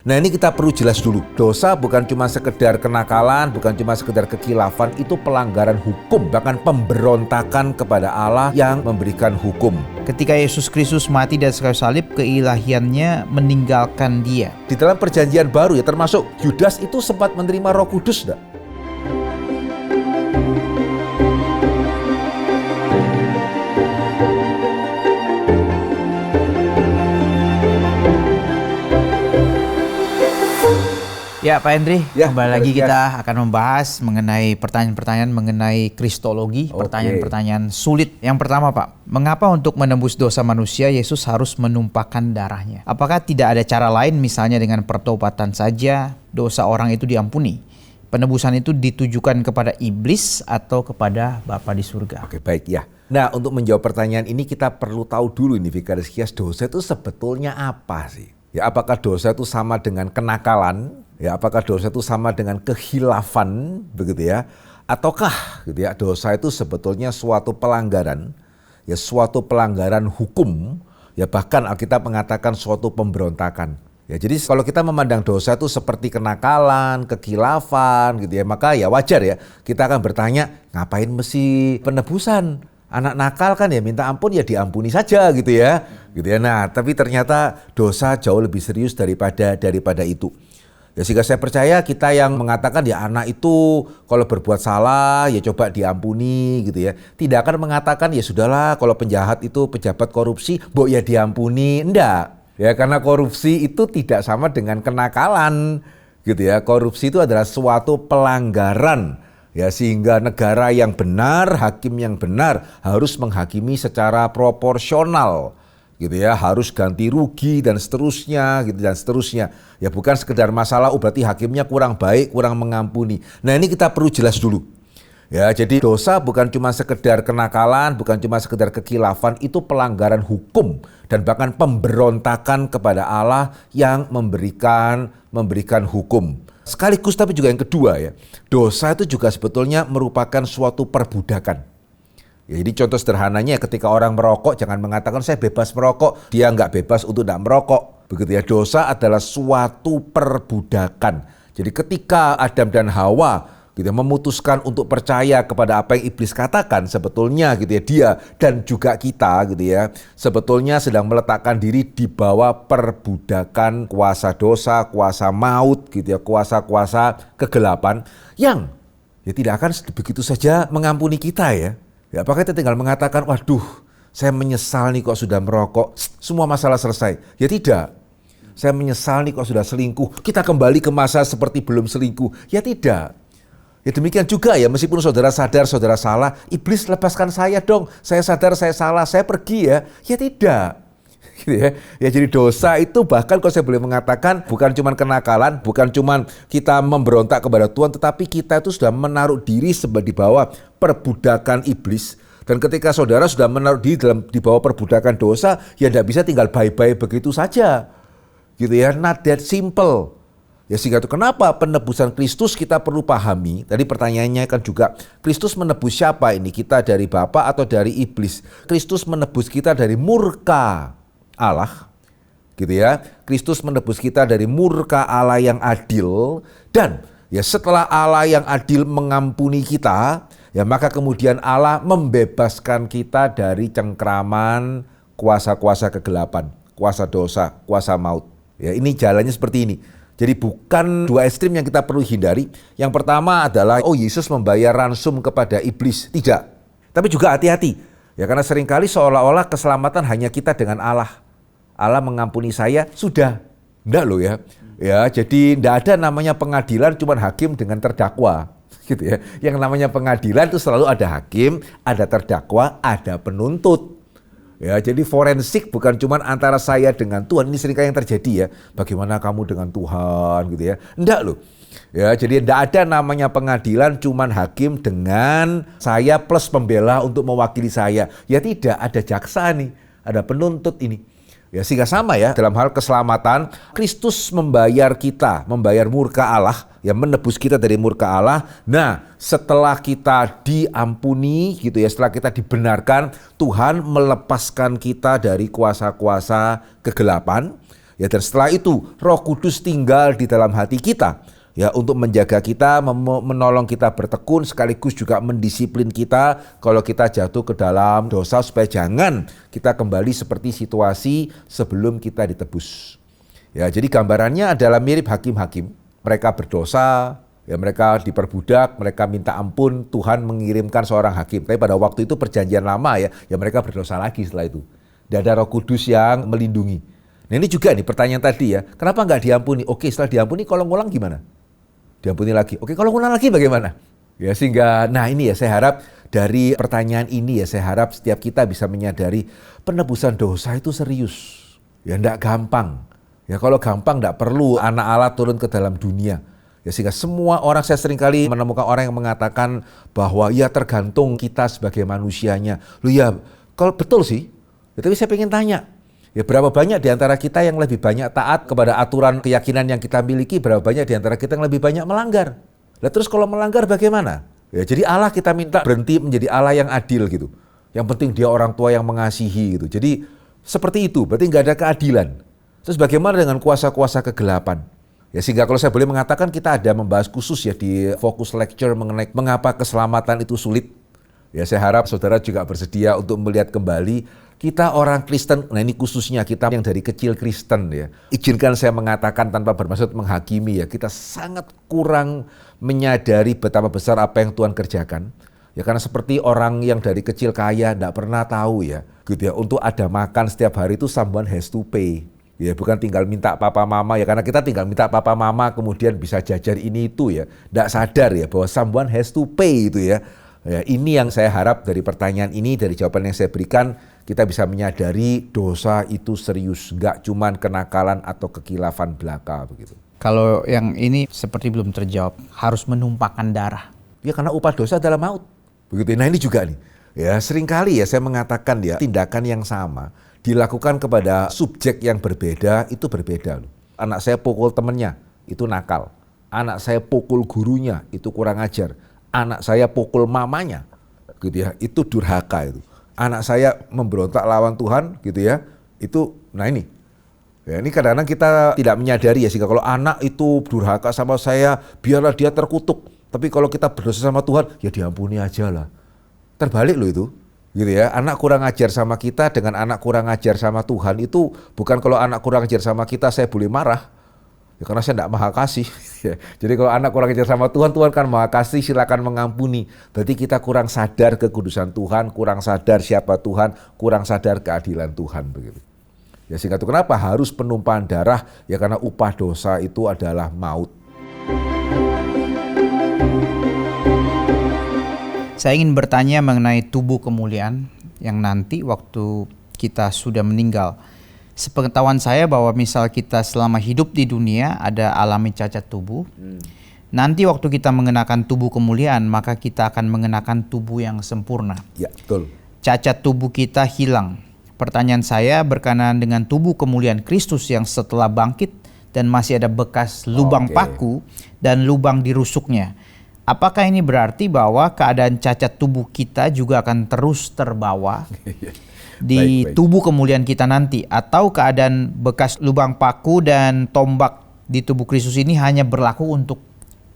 Nah ini kita perlu jelas dulu, dosa bukan cuma sekedar kenakalan, bukan cuma sekedar kekhilafan, itu pelanggaran hukum, bahkan pemberontakan kepada Allah yang memberikan hukum. Ketika Yesus Kristus mati di atas kayu salib, keilahiannya meninggalkan dia. Di dalam perjanjian baru ya, termasuk Yudas itu sempat menerima Roh Kudus enggak? Ya Pak Hendri, Ya, kembali lagi kita akan membahas mengenai pertanyaan-pertanyaan mengenai kristologi, pertanyaan-pertanyaan sulit. Yang pertama Pak, mengapa untuk menembus dosa manusia Yesus harus menumpahkan darahnya? Apakah tidak ada cara lain, misalnya dengan pertobatan saja dosa orang itu diampuni? Penebusan itu ditujukan kepada iblis atau kepada Bapa di surga? Oke, baik ya. Nah, untuk menjawab pertanyaan ini kita perlu tahu dulu ini Vicaris Kias, dosa itu sebetulnya apa sih? Ya, apakah dosa itu sama dengan kenakalan? Ya, apakah dosa itu sama dengan kekhilafan, begitu ya? Ataukah gitu ya, dosa itu sebetulnya suatu pelanggaran, ya suatu pelanggaran hukum, ya bahkan Alkitab mengatakan suatu pemberontakan. Ya, jadi kalau kita memandang dosa itu seperti kenakalan, kekhilafan gitu ya, maka ya wajar ya kita akan bertanya, ngapain mesti penebusan? Anak nakal kan ya minta ampun ya diampuni saja gitu ya. Nah, tapi ternyata dosa jauh lebih serius daripada itu. Ya sehingga saya percaya kita yang mengatakan ya anak itu kalau berbuat salah ya coba diampuni gitu ya. Tidak akan mengatakan ya sudahlah kalau penjahat itu pejabat korupsi, mbok ya diampuni. Enggak. Ya karena korupsi itu tidak sama dengan kenakalan gitu ya. Korupsi itu adalah suatu pelanggaran. Ya sehingga negara yang benar, hakim yang benar harus menghakimi secara proporsional. Gitu ya, harus ganti rugi dan seterusnya gitu dan seterusnya. Ya bukan sekedar masalah berarti hakimnya kurang baik, kurang mengampuni. Nah, ini kita perlu jelas dulu. Ya, jadi dosa bukan cuma sekedar kenakalan, bukan cuma sekedar kekhilafan, itu pelanggaran hukum dan bahkan pemberontakan kepada Allah yang memberikan hukum. Sekaligus tapi juga yang kedua ya, dosa itu juga sebetulnya merupakan suatu perbudakan. Ya, jadi contoh sederhananya ketika orang merokok jangan mengatakan saya bebas merokok, dia nggak bebas untuk tidak merokok. Begitu ya, dosa adalah suatu perbudakan. Jadi ketika Adam dan Hawa gitu memutuskan untuk percaya kepada apa yang iblis katakan, sebetulnya gitu ya dia dan juga kita gitu ya sebetulnya sedang meletakkan diri di bawah perbudakan kuasa dosa, kuasa maut gitu ya, kuasa-kuasa kegelapan yang ya tidak akan begitu saja mengampuni kita ya. Ya apakah kita tinggal mengatakan waduh saya menyesal nih kok sudah merokok, semua masalah selesai? Ya tidak. Saya menyesal nih kok sudah selingkuh, kita kembali ke masa seperti belum selingkuh? Ya tidak. Ya demikian juga ya, meskipun saudara sadar saudara salah, iblis lepaskan saya dong, saya sadar saya salah, saya pergi ya. Ya tidak. Gitu ya. Ya jadi dosa itu bahkan kalau saya boleh mengatakan bukan cuma kenakalan, bukan cuma kita memberontak kepada Tuhan, tetapi kita itu sudah menaruh diri di bawah perbudakan iblis. Dan ketika saudara sudah menaruh diri di bawah perbudakan dosa, ya tidak bisa tinggal bye-bye begitu saja. Gitu ya, not that simple. Ya sehingga itu kenapa penebusan Kristus kita perlu pahami. Tadi pertanyaannya kan juga Kristus menebus siapa ini? Kita dari Bapa atau dari iblis? Kristus menebus kita dari murka Allah. Gitu ya. Kristus menebus kita dari murka Allah yang adil. Dan ya setelah Allah yang adil mengampuni kita, ya maka kemudian Allah membebaskan kita dari cengkraman kuasa-kuasa kegelapan, kuasa dosa, kuasa maut. Ya ini jalannya seperti ini. Jadi bukan dua ekstrim yang kita perlu hindari. Yang pertama adalah, Yesus membayar ransum kepada iblis. Tidak. Tapi juga hati-hati. Ya karena seringkali seolah-olah keselamatan hanya kita dengan Allah. Allah mengampuni saya, sudah. Enggak loh ya. Ya jadi enggak ada namanya pengadilan cuma hakim dengan terdakwa. Gitu ya. Yang namanya pengadilan itu selalu ada hakim, ada terdakwa, ada penuntut. Ya, jadi forensik bukan cuma antara saya dengan Tuhan, ini seringkali yang terjadi ya. Bagaimana kamu dengan Tuhan gitu ya. Enggak loh. Ya, jadi enggak ada namanya pengadilan cuma hakim dengan saya plus pembela untuk mewakili saya. Ya tidak, ada jaksa nih, ada penuntut ini. Ya sehingga sama ya dalam hal keselamatan, Kristus membayar kita, membayar murka Allah, ya menebus kita dari murka Allah. Nah setelah kita diampuni gitu ya, setelah kita dibenarkan, Tuhan melepaskan kita dari kuasa-kuasa kegelapan. Ya, dan setelah itu Roh Kudus tinggal di dalam hati kita, ya, untuk menjaga kita, menolong kita bertekun, sekaligus juga mendisiplin kita kalau kita jatuh ke dalam dosa, supaya jangan kita kembali seperti situasi sebelum kita ditebus. Ya, jadi gambarannya adalah mirip hakim-hakim. Mereka berdosa, ya, mereka diperbudak, mereka minta ampun, Tuhan mengirimkan seorang hakim. Tapi pada waktu itu perjanjian lama, ya mereka berdosa lagi setelah itu. Dan ada Roh Kudus yang melindungi. Nah, ini juga nih pertanyaan tadi, ya, kenapa nggak diampuni? Oke, setelah diampuni kalau ngulang gimana? Diampuni lagi. Oke, kalau ngulang lagi bagaimana? Ya, sehingga, nah ini ya, saya harap dari pertanyaan ini, ya, saya harap setiap kita bisa menyadari penebusan dosa itu serius. Ya, enggak gampang. Ya, kalau gampang enggak perlu anak Allah turun ke dalam dunia. Ya, sehingga semua orang, saya seringkali menemukan orang yang mengatakan bahwa ya tergantung kita sebagai manusianya. Loh ya, kalau betul sih. Ya, tapi saya pengen tanya, ya berapa banyak di antara kita yang lebih banyak taat kepada aturan keyakinan yang kita miliki, berapa banyak di antara kita yang lebih banyak melanggar. Lah terus kalau melanggar bagaimana? Ya, jadi Allah kita minta berhenti menjadi Allah yang adil gitu. Yang penting dia orang tua yang mengasihi gitu. Jadi seperti itu, berarti nggak ada keadilan. Terus bagaimana dengan kuasa-kuasa kegelapan? Ya, sehingga kalau saya boleh mengatakan, kita ada membahas khusus ya di Focus Lecture mengenai mengapa keselamatan itu sulit. Ya, saya harap saudara juga bersedia untuk melihat kembali kita orang Kristen. Nah, ini khususnya kita yang dari kecil Kristen, ya. Izinkan saya mengatakan tanpa bermaksud menghakimi, ya, kita sangat kurang menyadari betapa besar apa yang Tuhan kerjakan. Ya, karena seperti orang yang dari kecil kaya enggak pernah tahu, ya, gitu ya, untuk ada makan setiap hari itu someone has to pay. Ya, bukan tinggal minta papa mama, ya, karena kita tinggal minta papa mama kemudian bisa jajan ini itu, ya. Enggak sadar, ya, bahwa someone has to pay itu, ya. Ya, ini yang saya harap dari pertanyaan ini, dari jawaban yang saya berikan, kita bisa menyadari dosa itu serius, enggak cuman kenakalan atau kekilafan belaka begitu. Kalau yang ini seperti belum terjawab, harus menumpahkan darah. Ya, karena upah dosa adalah maut. Begitu. Nah, ini juga nih. Ya, seringkali ya saya mengatakan, ya, tindakan yang sama dilakukan kepada subjek yang berbeda itu berbeda loh. Anak saya pukul temennya, itu nakal. Anak saya pukul gurunya, itu kurang ajar. Anak saya pukul mamanya, gitu ya, itu durhaka itu. Anak saya memberontak lawan Tuhan, gitu ya, itu, nah ini. Ya, ini kadang-kadang kita tidak menyadari, ya, sehingga kalau anak itu durhaka sama saya, biarlah dia terkutuk. Tapi kalau kita berdosa sama Tuhan, ya diampuni aja lah. Terbalik loh itu, gitu ya. Anak kurang ajar sama kita dengan anak kurang ajar sama Tuhan itu bukan kalau anak kurang ajar sama kita saya boleh marah. Ya, karena saya tidak maha kasih. Jadi kalau anak kurang ajar sama Tuhan, Tuhan kan maha kasih, silakan mengampuni. Berarti kita kurang sadar kekudusan Tuhan, kurang sadar siapa Tuhan, kurang sadar keadilan Tuhan begitu. Ya, sehingga itu kenapa harus penumpahan darah, ya karena upah dosa itu adalah maut. Saya ingin bertanya mengenai tubuh kemuliaan yang nanti waktu kita sudah meninggal. Sepengetahuan saya bahwa misal kita selama hidup di dunia ada alami cacat tubuh. Nanti waktu kita mengenakan tubuh kemuliaan, maka kita akan mengenakan tubuh yang sempurna. Ya, betul. Cacat tubuh kita hilang. Pertanyaan saya berkenaan dengan tubuh kemuliaan Kristus yang setelah bangkit dan masih ada bekas lubang paku dan lubang di rusuknya. Apakah ini berarti bahwa keadaan cacat tubuh kita juga akan terus terbawa di tubuh kemuliaan kita nanti, atau keadaan bekas lubang paku dan tombak di tubuh Kristus ini hanya berlaku untuk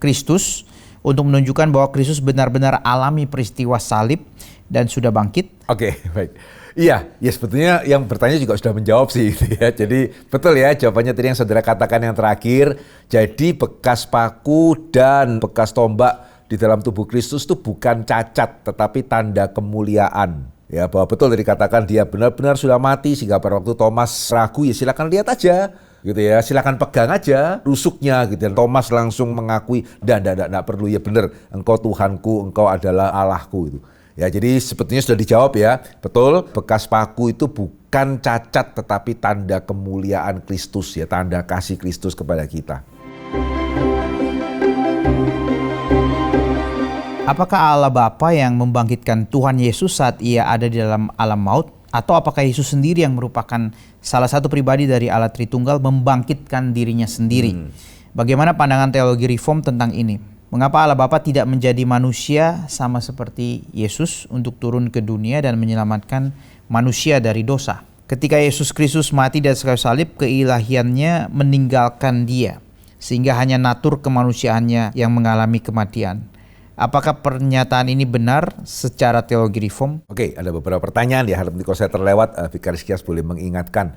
Kristus, untuk menunjukkan bahwa Kristus benar-benar alami peristiwa salib dan sudah bangkit? Oke, baik. Iya, ya sebetulnya yang bertanya juga sudah menjawab sih, gitu ya. Jadi betul ya jawabannya tadi yang saudara katakan yang terakhir. Jadi bekas paku dan bekas tombak di dalam tubuh Kristus itu bukan cacat, tetapi tanda kemuliaan. Ya, bahwa betul tadi dikatakan dia benar-benar sudah mati, sehingga pada waktu Thomas ragu, ya silakan lihat aja, gitu ya, silakan pegang aja rusuknya, gitu. Dan Thomas langsung mengakui, enggak perlu, ya benar, engkau Tuhanku, engkau adalah Allahku itu. Ya, jadi sebetulnya sudah dijawab ya, betul, bekas paku itu bukan cacat, tetapi tanda kemuliaan Kristus, ya, tanda kasih Kristus kepada kita. Apakah Allah Bapa yang membangkitkan Tuhan Yesus saat ia ada di dalam alam maut, atau apakah Yesus sendiri yang merupakan salah satu pribadi dari Allah Tritunggal membangkitkan dirinya sendiri? Bagaimana pandangan teologi Reform tentang ini? Mengapa Allah Bapa tidak menjadi manusia sama seperti Yesus untuk turun ke dunia dan menyelamatkan manusia dari dosa? Ketika Yesus Kristus mati di atas kayu salib, keilahiannya meninggalkan dia, sehingga hanya natur kemanusiaannya yang mengalami kematian. Apakah pernyataan ini benar secara teologi reform? Oke, ada beberapa pertanyaan ya. Harap kalau saya terlewat, Vikaris Kias boleh mengingatkan.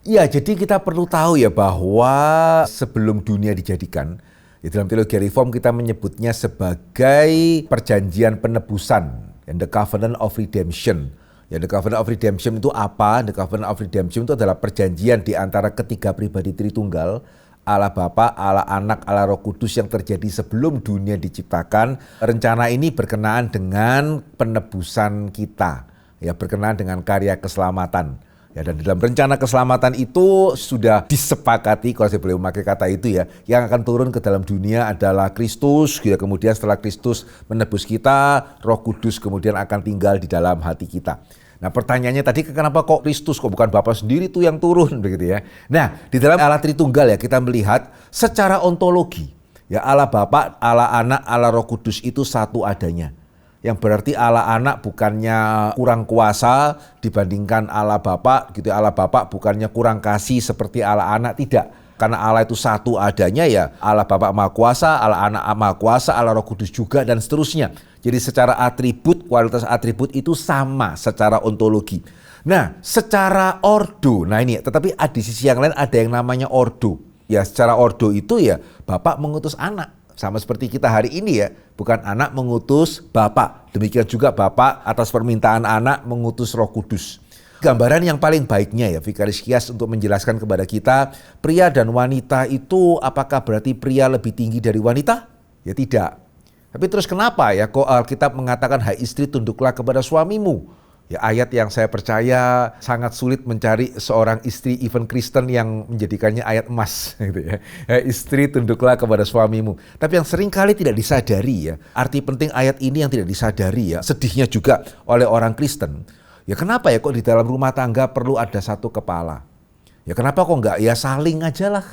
Ya, jadi kita perlu tahu ya bahwa sebelum dunia dijadikan, ya dalam teologi reform kita menyebutnya sebagai perjanjian penebusan, the covenant of redemption. Ya, the covenant of redemption itu apa? The covenant of redemption itu adalah perjanjian di antara ketiga pribadi Tritunggal, Allah Bapa, Allah Anak, Allah Roh Kudus yang terjadi sebelum dunia diciptakan. Rencana ini berkenaan dengan penebusan kita, ya berkenaan dengan karya keselamatan. Ya, dan dalam rencana keselamatan itu sudah disepakati, kalau saya boleh memakai kata itu ya, yang akan turun ke dalam dunia adalah Kristus. Ya, kemudian setelah Kristus menebus kita, Roh Kudus kemudian akan tinggal di dalam hati kita. Nah, pertanyaannya tadi, kenapa kok Kristus, kok bukan Bapa sendiri tuh yang turun begitu ya. Nah, di dalam Allah Tritunggal ya kita melihat secara ontologi, ya Allah Bapa, Allah Anak, Allah Roh Kudus itu satu adanya. Yang berarti Allah Anak bukannya kurang kuasa dibandingkan Allah Bapa gitu. Allah Bapa bukannya kurang kasih seperti Allah Anak, tidak. Karena Allah itu satu adanya ya, Allah Bapa Maha Kuasa, Allah Anak Maha Kuasa, Allah Roh Kudus juga dan seterusnya. Jadi secara atribut, kualitas atribut itu sama secara ontologi. Nah, secara ordo, nah ini tetapi di sisi yang lain ada yang namanya ordo. Ya, secara ordo itu ya Bapa mengutus Anak. Sama seperti kita hari ini ya, bukan Anak mengutus Bapa. Demikian juga Bapa atas permintaan Anak mengutus Roh Kudus. Gambaran yang paling baiknya ya Vikaris Kias untuk menjelaskan kepada kita, pria dan wanita itu apakah berarti pria lebih tinggi dari wanita? Ya tidak. Tapi terus kenapa ya kok Alkitab mengatakan, hai istri tunduklah kepada suamimu? Ya ayat yang saya percaya sangat sulit mencari seorang istri even Kristen yang menjadikannya ayat emas gitu ya. Istri tunduklah kepada suamimu. Tapi yang sering kali tidak disadari ya, arti penting ayat ini yang tidak disadari ya, sedihnya juga oleh orang Kristen. Ya kenapa ya kok di dalam rumah tangga perlu ada satu kepala? Ya kenapa kok enggak ya saling aja lah?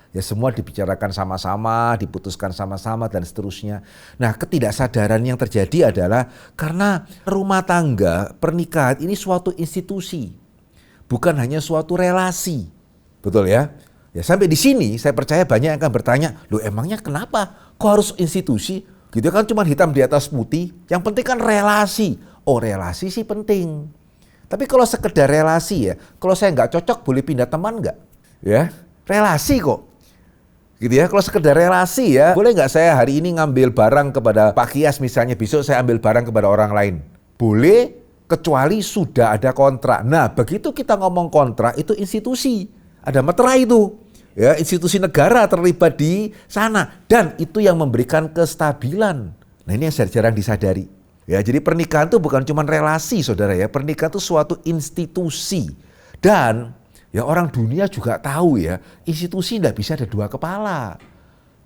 Ya semua dibicarakan sama-sama, diputuskan sama-sama dan seterusnya. Nah, ketidaksadaran yang terjadi adalah karena rumah tangga, pernikahan ini suatu institusi. Bukan hanya suatu relasi. Betul ya? Ya sampai di sini saya percaya banyak yang akan bertanya, loh emangnya kenapa? Kok harus institusi? Gitu kan cuma hitam di atas putih. Yang penting kan relasi. Oh relasi sih penting. Tapi kalau sekedar relasi ya, kalau saya nggak cocok boleh pindah teman nggak? Ya, relasi kok. Gitu ya, kalau sekedar relasi ya, boleh nggak saya hari ini ngambil barang kepada Pak Kias misalnya, besok saya ambil barang kepada orang lain? Boleh, kecuali sudah ada kontrak. Nah, begitu kita ngomong kontrak, itu institusi. Ada meterai itu. Ya, institusi negara terlibat di sana. Dan itu yang memberikan kestabilan. Nah, ini yang jarang disadari. Ya, jadi pernikahan itu bukan cuma relasi, saudara ya. Pernikahan itu suatu institusi. Dan ya orang dunia juga tahu ya, institusi tidak bisa ada dua kepala.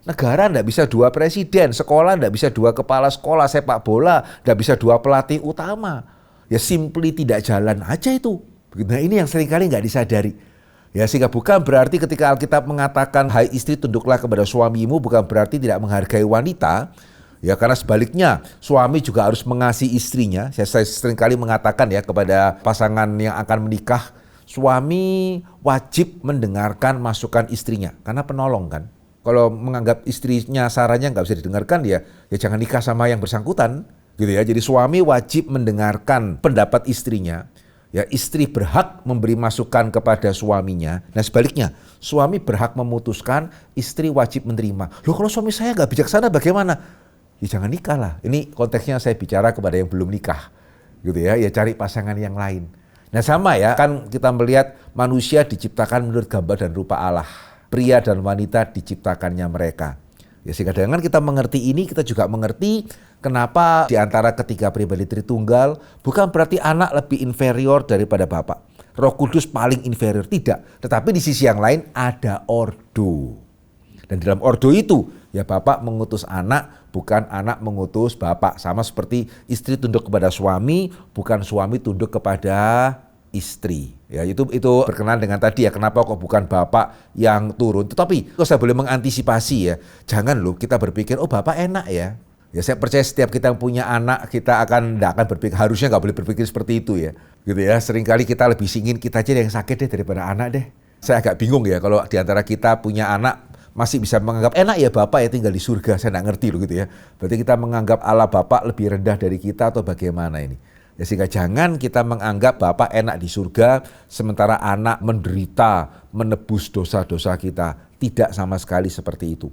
Negara tidak bisa dua presiden, sekolah tidak bisa dua kepala sekolah, sepak bola tidak bisa dua pelatih utama. Ya simply tidak jalan aja itu. Nah ini yang seringkali nggak disadari. Ya sehingga bukan berarti ketika Alkitab mengatakan hai istri tunduklah kepada suamimu, bukan berarti tidak menghargai wanita. Ya karena sebaliknya suami juga harus mengasihi istrinya. Saya seringkali mengatakan ya kepada pasangan yang akan menikah, suami wajib mendengarkan masukan istrinya karena penolong kan. Kalau menganggap istrinya sarannya nggak bisa didengarkan ya jangan nikah sama yang bersangkutan gitu ya. Jadi suami wajib mendengarkan pendapat istrinya. Ya istri berhak memberi masukan kepada suaminya. Nah sebaliknya suami berhak memutuskan, istri wajib menerima. Loh kalau suami saya nggak bijaksana bagaimana? Ya jangan nikah lah. Ini konteksnya saya bicara kepada yang belum nikah gitu ya. Ya cari pasangan yang lain. Nah sama ya, kan kita melihat manusia diciptakan menurut gambar dan rupa Allah. Pria dan wanita diciptakannya mereka. Ya sehingga dengan kita mengerti ini, kita juga mengerti kenapa di antara ketiga pribadi Tritunggal bukan berarti anak lebih inferior daripada Bapa. Roh Kudus paling inferior, tidak. Tetapi di sisi yang lain ada ordo. Dan dalam ordo itu, ya Bapa mengutus anak, bukan anak mengutus Bapa. Sama seperti istri tunduk kepada suami, bukan suami tunduk kepada istri. Ya itu berkenaan dengan tadi ya, kenapa kok bukan Bapak yang turun. Tetapi kalau saya boleh mengantisipasi ya, jangan loh kita berpikir, oh Bapak enak ya. Ya saya percaya setiap kita yang punya anak, kita nggak akan berpikir, harusnya nggak boleh berpikir seperti itu ya. Gitu ya, seringkali kita lebih ingin kita aja yang sakit deh daripada anak deh. Saya agak bingung ya kalau di antara kita punya anak masih bisa menganggap enak ya Bapak ya tinggal di surga. Saya nggak ngerti loh gitu ya. Berarti kita menganggap Allah Bapak lebih rendah dari kita atau bagaimana ini? Ya sehingga jangan kita menganggap Bapak enak di surga sementara anak menderita menebus dosa-dosa kita. Tidak sama sekali seperti itu.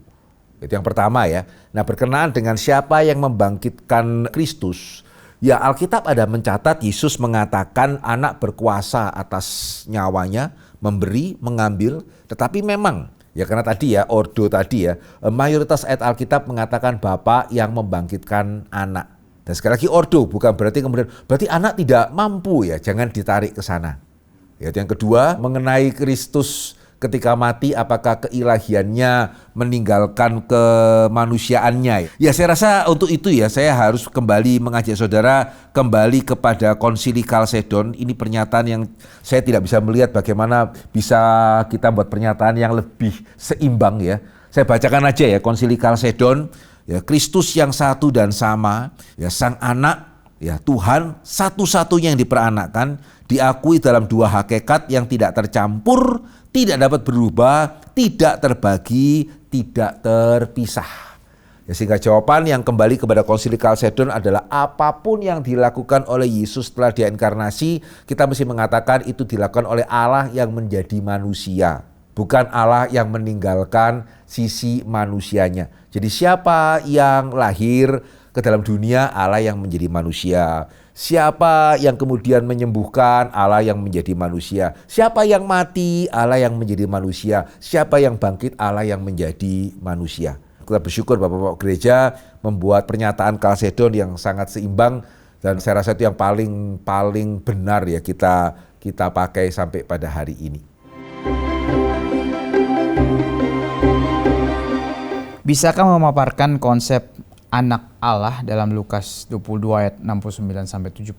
Itu yang pertama ya. Nah, berkenaan dengan siapa yang membangkitkan Kristus, ya Alkitab ada mencatat Yesus mengatakan anak berkuasa atas nyawanya, memberi, mengambil, tetapi memang ya karena tadi ya ordo tadi ya, mayoritas ayat Alkitab mengatakan Bapa yang membangkitkan anak. Dan sekali lagi ordo bukan berarti kemudian berarti anak tidak mampu ya, jangan ditarik ke sana. Ya, yang kedua mengenai Kristus ketika mati, apakah keilahiannya meninggalkan kemanusiaannya? Ya saya rasa untuk itu ya saya harus kembali mengajak saudara kembali kepada Konsili Kalsedon. Ini pernyataan yang saya tidak bisa melihat bagaimana bisa kita buat pernyataan yang lebih seimbang ya. Saya bacakan aja ya Konsili Kalsedon. Ya, Kristus yang satu dan sama, ya Sang Anak, ya Tuhan satu-satunya yang diperanakkan, diakui dalam dua hakikat yang tidak tercampur, tidak dapat berubah, tidak terbagi, tidak terpisah. Ya, sehingga jawaban yang kembali kepada Konsili Kalsedon adalah apapun yang dilakukan oleh Yesus setelah dia inkarnasi, kita mesti mengatakan itu dilakukan oleh Allah yang menjadi manusia. Bukan Allah yang meninggalkan sisi manusianya. Jadi siapa yang lahir ke dalam dunia, Allah yang menjadi manusia. Siapa yang kemudian menyembuhkan, Allah yang menjadi manusia. Siapa yang mati, Allah yang menjadi manusia. Siapa yang bangkit, Allah yang menjadi manusia. Kita bersyukur Bapak-Bapak Gereja membuat pernyataan Kalsedon yang sangat seimbang. Dan saya rasa itu yang paling benar ya kita pakai sampai pada hari ini. Bisakah memaparkan konsep anak Allah dalam Lukas 22 ayat 69-70?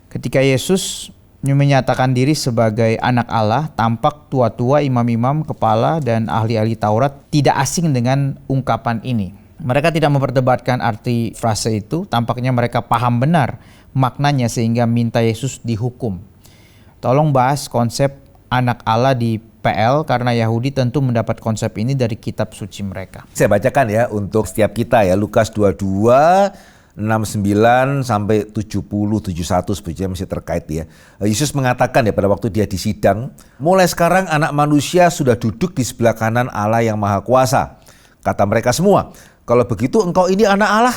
Ketika Yesus menyatakan diri sebagai anak Allah, tampak tua-tua, imam-imam, kepala, dan ahli-ahli Taurat tidak asing dengan ungkapan ini. Mereka tidak memperdebatkan arti frase itu, tampaknya mereka paham benar maknanya sehingga minta Yesus dihukum. Tolong bahas konsep anak Allah di PL karena Yahudi tentu mendapat konsep ini dari kitab suci mereka. Saya bacakan ya untuk setiap kita ya, Lukas 22 69 sampai 70 71 sebetulnya masih terkait ya. Yesus mengatakan ya pada waktu dia disidang, mulai sekarang anak manusia sudah duduk di sebelah kanan Allah yang Maha Kuasa. Kata mereka semua, kalau begitu engkau ini anak Allah?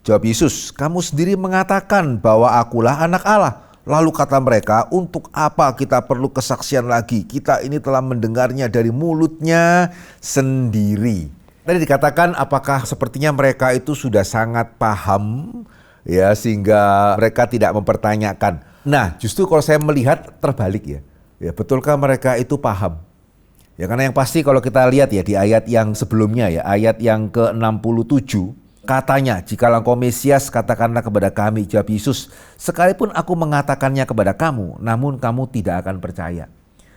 Jawab Yesus, kamu sendiri mengatakan bahwa akulah anak Allah. Lalu kata mereka, untuk apa kita perlu kesaksian lagi? Kita ini telah mendengarnya dari mulutnya sendiri. Tadi dikatakan apakah sepertinya mereka itu sudah sangat paham ya sehingga mereka tidak mempertanyakan. Nah justru kalau saya melihat terbalik ya. Ya betulkah mereka itu paham? Ya karena yang pasti kalau kita lihat ya di ayat yang sebelumnya ya, ayat yang ke-67. Katanya, jikalau engkau Mesias, katakanlah kepada kami, jawab Yesus, sekalipun aku mengatakannya kepada kamu, namun kamu tidak akan percaya.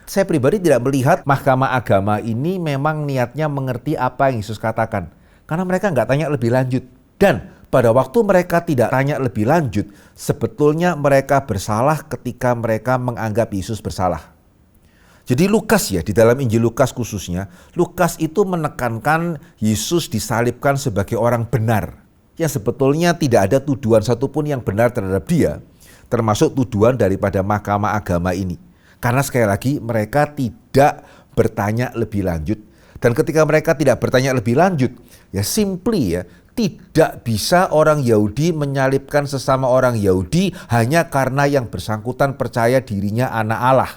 Saya pribadi tidak melihat Mahkamah Agama ini memang niatnya mengerti apa yang Yesus katakan. Karena mereka nggak tanya lebih lanjut. Dan pada waktu mereka tidak tanya lebih lanjut, sebetulnya mereka bersalah ketika mereka menganggap Yesus bersalah. Jadi Lukas ya, di dalam Injil Lukas khususnya, Lukas itu menekankan Yesus disalibkan sebagai orang benar. Yang sebetulnya tidak ada tuduhan satupun yang benar terhadap dia, termasuk tuduhan daripada Mahkamah Agama ini. Karena sekali lagi mereka tidak bertanya lebih lanjut. Dan ketika mereka tidak bertanya lebih lanjut, ya simply ya, tidak bisa orang Yahudi menyalibkan sesama orang Yahudi hanya karena yang bersangkutan percaya dirinya anak Allah.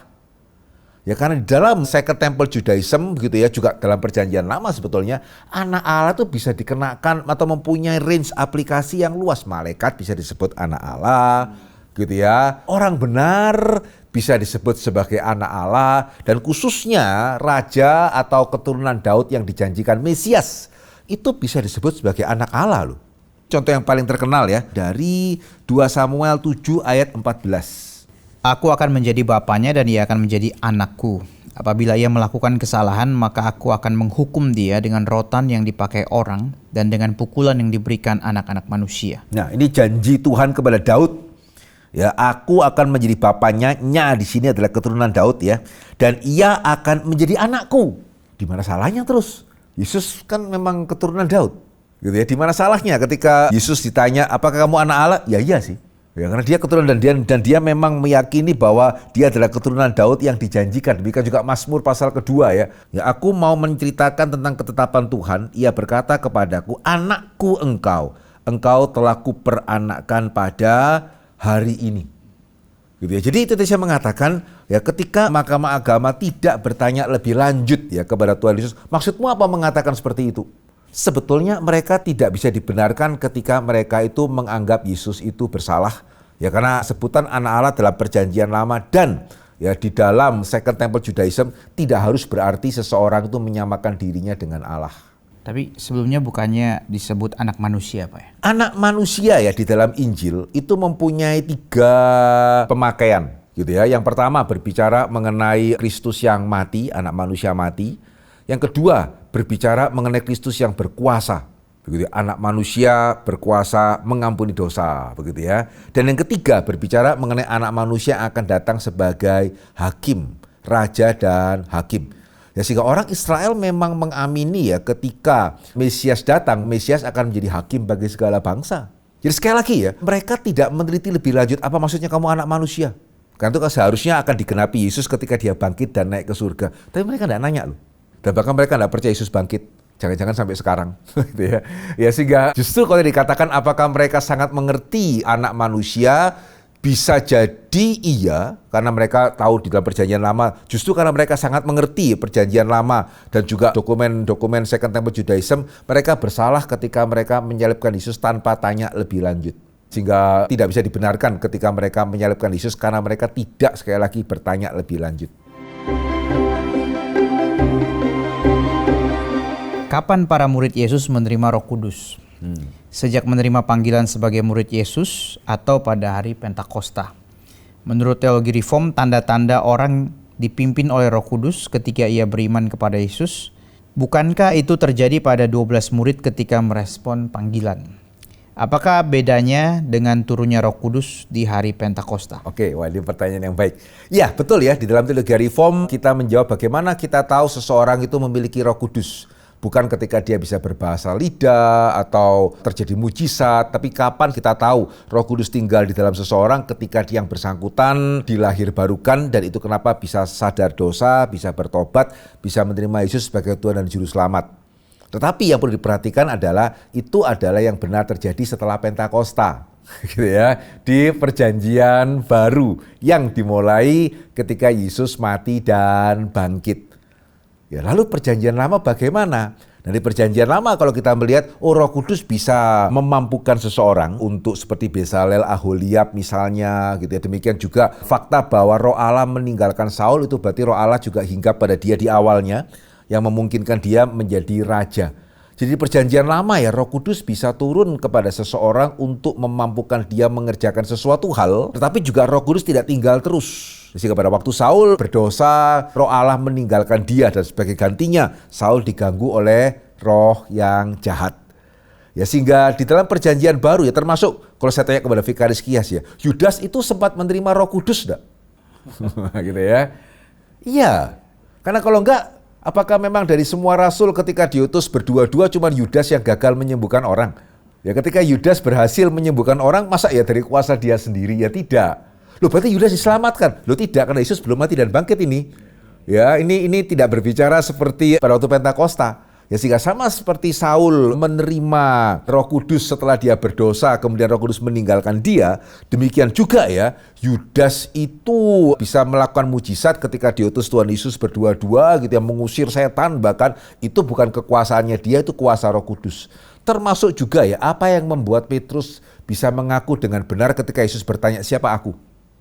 Ya karena di dalam Second Temple Judaism gitu ya, juga dalam perjanjian lama sebetulnya anak Allah itu bisa dikenakan atau mempunyai range aplikasi yang luas. Malaikat bisa disebut anak Allah gitu ya. Orang benar bisa disebut sebagai anak Allah, dan khususnya raja atau keturunan Daud yang dijanjikan Mesias itu bisa disebut sebagai anak Allah loh. Contoh yang paling terkenal ya dari 2 Samuel 7 ayat 14. Aku akan menjadi bapaknya dan ia akan menjadi anakku. Apabila ia melakukan kesalahan, maka aku akan menghukum dia dengan rotan yang dipakai orang dan dengan pukulan yang diberikan anak-anak manusia. Nah, ini janji Tuhan kepada Daud. Ya, aku akan menjadi bapaknya, di sini adalah keturunan Daud ya. Dan ia akan menjadi anakku. Di mana salahnya terus? Yesus kan memang keturunan Daud. Gitu ya. Di mana salahnya ketika Yesus ditanya, apakah kamu anak Allah? Ya iya sih. Ya, karena dia keturunan dan dia memang meyakini bahwa dia adalah keturunan Daud yang dijanjikan. Demikian juga Mazmur pasal kedua ya. Ya, aku mau menceritakan tentang ketetapan Tuhan. Ia berkata kepadaku, anakku engkau telah kuperanakkan pada hari ini. Gitu ya. Jadi itu saya mengatakan ya, ketika Mahkamah Agama tidak bertanya lebih lanjut ya kepada Tuhan Yesus, maksudmu apa mengatakan seperti itu? Sebetulnya mereka tidak bisa dibenarkan ketika mereka itu menganggap Yesus itu bersalah ya, karena sebutan anak Allah dalam perjanjian lama dan ya di dalam Second Temple Judaism tidak harus berarti seseorang itu menyamakan dirinya dengan Allah. Tapi sebelumnya bukannya disebut anak manusia, Pak ya? Anak manusia ya di dalam Injil itu mempunyai 3 pemakaian gitu ya. Yang pertama berbicara mengenai Kristus yang mati, anak manusia mati. Yang kedua berbicara mengenai Kristus yang berkuasa, begitu ya. Anak manusia berkuasa mengampuni dosa, begitu ya. Dan yang ketiga berbicara mengenai anak manusia yang akan datang sebagai hakim, raja dan hakim. Ya, sehingga orang Israel memang mengamini ya ketika Mesias datang, Mesias akan menjadi hakim bagi segala bangsa. Jadi sekali lagi ya, mereka tidak meneliti lebih lanjut apa maksudnya kamu anak manusia. Karena itu seharusnya akan digenapi Yesus ketika dia bangkit dan naik ke surga. Tapi mereka tidak nanya loh. Dan bahkan mereka tidak percaya Yesus bangkit. Jangan-jangan sampai sekarang. Gitu ya. Ya, sehingga justru kalau dikatakan apakah mereka sangat mengerti anak manusia, bisa jadi iya, karena mereka tahu di dalam perjanjian lama, justru karena mereka sangat mengerti perjanjian lama dan juga dokumen-dokumen Second Temple Judaism, mereka bersalah ketika mereka menyalibkan Yesus tanpa tanya lebih lanjut. Sehingga tidak bisa dibenarkan ketika mereka menyalibkan Yesus karena mereka tidak sekali lagi bertanya lebih lanjut. Kapan para murid Yesus menerima Roh Kudus? Sejak menerima panggilan sebagai murid Yesus atau pada hari Pentakosta? Menurut teologi Reform, tanda-tanda orang dipimpin oleh Roh Kudus ketika ia beriman kepada Yesus, bukankah itu terjadi pada 12 murid ketika merespon panggilan? Apakah bedanya dengan turunnya Roh Kudus di hari Pentakosta? Oke, wah ini pertanyaan yang baik. Ya, betul ya, di dalam teologi Reform kita menjawab bagaimana kita tahu seseorang itu memiliki Roh Kudus. Bukan ketika dia bisa berbahasa lidah atau terjadi mujizat, tapi kapan kita tahu Roh Kudus tinggal di dalam seseorang ketika dia yang bersangkutan dilahirbarukan dan itu kenapa bisa sadar dosa, bisa bertobat, bisa menerima Yesus sebagai Tuhan dan Juru Selamat. Tetapi yang perlu diperhatikan adalah itu adalah yang benar terjadi setelah Pentakosta. Gitu ya, di perjanjian baru yang dimulai ketika Yesus mati dan bangkit. Ya, lalu perjanjian lama bagaimana? Dari perjanjian lama kalau kita melihat, Roh Kudus bisa memampukan seseorang untuk seperti Bezalel, Aholiab misalnya, gitu ya. Demikian juga fakta bahwa Roh Allah meninggalkan Saul itu berarti Roh Allah juga hinggap pada dia di awalnya, yang memungkinkan dia menjadi raja. Jadi perjanjian lama ya, Roh Kudus bisa turun kepada seseorang untuk memampukan dia mengerjakan sesuatu hal, tetapi juga Roh Kudus tidak tinggal terus. Sehingga pada waktu Saul berdosa, Roh Allah meninggalkan dia dan sebagai gantinya Saul diganggu oleh roh yang jahat. Ya, sehingga di dalam perjanjian baru ya, termasuk kalau saya tanya kepada Vikaris Kias ya, Yudas itu sempat menerima Roh Kudus enggak? Gitu ya. Iya. Karena kalau enggak, apakah memang dari semua rasul ketika diutus berdua-dua cuma Yudas yang gagal menyembuhkan orang? Ya, ketika Yudas berhasil menyembuhkan orang, masa ya dari kuasa dia sendiri? Ya tidak. Loh, berarti Yudas diselamatkan? Loh tidak, karena Yesus belum mati dan bangkit ini. Ya, ini tidak berbicara seperti pada waktu Pentakosta. Ya, sehingga sama seperti Saul menerima Roh Kudus setelah dia berdosa, kemudian Roh Kudus meninggalkan dia, demikian juga ya, Yudas itu bisa melakukan mujizat ketika diutus Tuhan Yesus berdua-dua gitu ya, mengusir setan, bahkan itu bukan kekuasaannya dia, itu kuasa Roh Kudus. Termasuk juga ya, apa yang membuat Petrus bisa mengaku dengan benar ketika Yesus bertanya, siapa aku?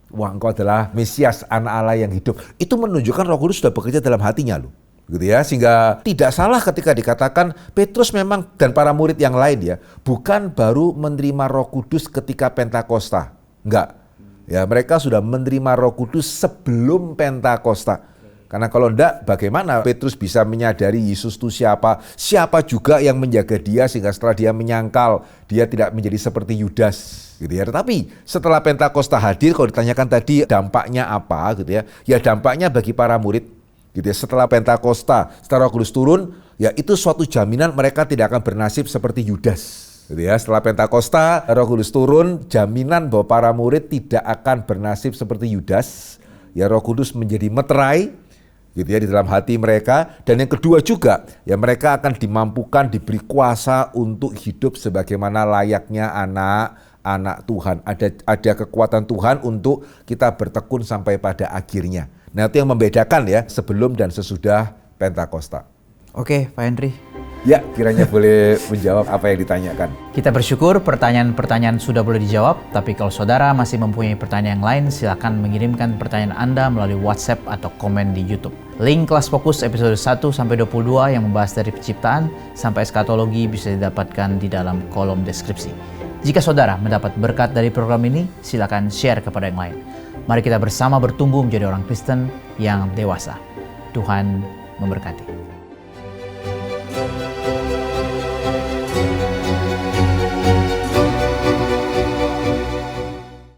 Wah, engkau adalah Mesias, anak Allah yang hidup. Itu menunjukkan Roh Kudus sudah bekerja dalam hatinya loh. Gitu ya, sehingga tidak salah ketika dikatakan Petrus memang dan para murid yang lain ya, bukan baru menerima Roh Kudus ketika Pentakosta. Enggak. Ya, mereka sudah menerima Roh Kudus sebelum Pentakosta. Karena kalau enggak, bagaimana Petrus bisa menyadari Yesus itu siapa? Siapa juga yang menjaga dia sehingga setelah dia menyangkal, dia tidak menjadi seperti Yudas. Gitu ya. Tetapi setelah Pentakosta hadir, kalau ditanyakan tadi dampaknya apa gitu ya? Ya dampaknya bagi para murid gitu ya. Setelah Pentakosta, setelah Roh Kudus turun, ya itu suatu jaminan mereka tidak akan bernasib seperti Yudas. Gitu ya. Setelah Pentakosta, Roh Kudus turun, jaminan bahwa para murid tidak akan bernasib seperti Yudas. Ya Roh Kudus menjadi meterai gitu ya di dalam hati mereka. Dan yang kedua juga, ya mereka akan dimampukan, diberi kuasa untuk hidup sebagaimana layaknya anak Tuhan. Ada kekuatan Tuhan untuk kita bertekun sampai pada akhirnya. Nah itu yang membedakan ya sebelum dan sesudah Pentakosta. Oke, Pak Henry. Ya, kiranya boleh menjawab apa yang ditanyakan. Kita bersyukur pertanyaan-pertanyaan sudah boleh dijawab, tapi kalau saudara masih mempunyai pertanyaan yang lain, silakan mengirimkan pertanyaan Anda melalui WhatsApp atau komen di YouTube. Link kelas fokus episode 1-22 yang membahas dari penciptaan sampai eskatologi bisa didapatkan di dalam kolom deskripsi. Jika saudara mendapat berkat dari program ini, silakan share kepada yang lain. Mari kita bersama bertumbuh menjadi orang Kristen yang dewasa. Tuhan memberkati.